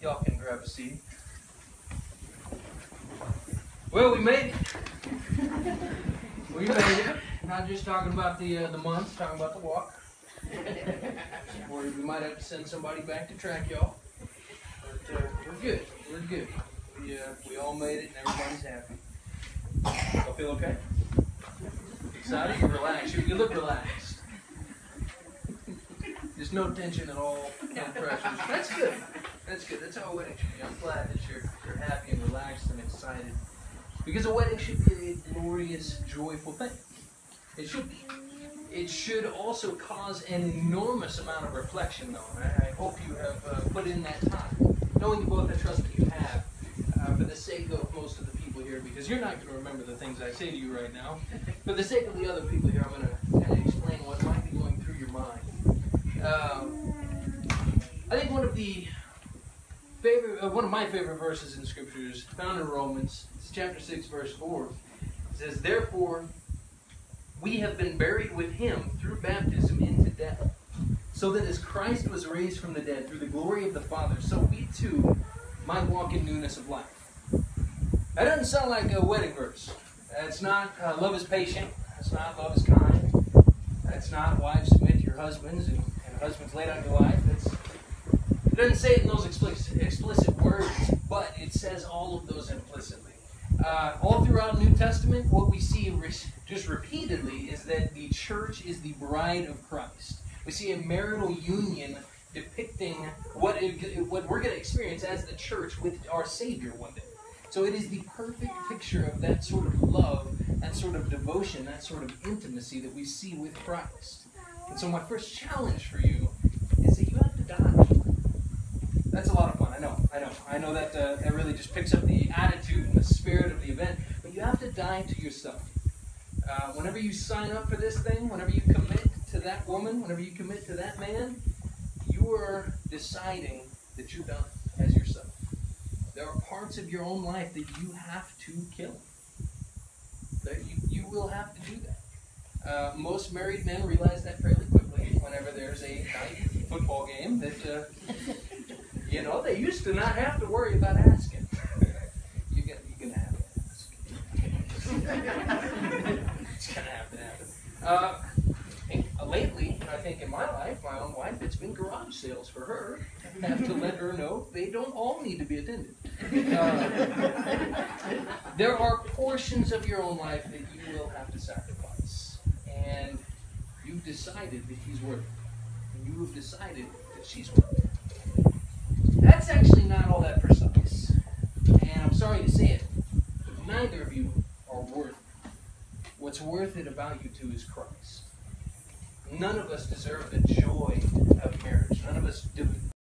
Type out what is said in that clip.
Y'all can grab a seat. Well, we made it. We made it. Not just talking about the months, talking about the walk. Or we might have to send somebody back to track y'all. But we're good. We're good. We all made it and everybody's happy. Y'all feel okay? Excited? You're relaxed. You look relaxed. There's no tension at all, no pressure. That's good. That's good. That's how a wedding should be. I'm glad that you're happy and relaxed and excited. Because a wedding should be a glorious, joyful thing. It should be. It should also cause an enormous amount of reflection, though. I hope you have put in that time. Knowing you both, I trust that you have. For the sake of most of the people here, because you're not going to remember the things I say to you right now. For the sake of the other people here, I'm going to kind of explain what might be going through your mind. I think one of my favorite verses in Scripture is found in Romans. It's chapter 6, verse 4. It says, "Therefore, we have been buried with him through baptism into death, so that as Christ was raised from the dead through the glory of the Father, so we too might walk in newness of life." That doesn't sound like a wedding verse. It's not love is patient. It's not love is kind. It's not wives submit to your husbands and husbands lay down your life. It doesn't say it in those explicit words, but it says all of those implicitly. All throughout the New Testament, what we see just repeatedly is that the church is the bride of Christ. We see a marital union depicting what we're going to experience as the church with our Savior one day. So it is the perfect picture of that sort of love, that sort of devotion, that sort of intimacy that we see with Christ. And so my first challenge for you is that you have to die. That's a lot of fun, I know that that really just picks up the attitude and the spirit of the event, but you have to die to yourself. Whenever you sign up for this thing, whenever you commit to that woman, whenever you commit to that man, you are deciding that you're done as yourself. There are parts of your own life that you have to kill. That you will have to do that. Most married men realize that fairly quickly whenever there's a night football game that, they used to not have to worry about asking. You're gonna have to ask. It's gonna have to happen. Lately, I think in my life, my own wife, it's been garage sales for her. I have to let her know they don't all need to be attended. There are portions of your own life that you will have to sacrifice. And you've decided that he's worth it. And you have decided that she's worth it. That's actually not all that precise. And I'm sorry to say it, but neither of you are worth it. What's worth it about you two is Christ. None of us deserve the joy of marriage. None of us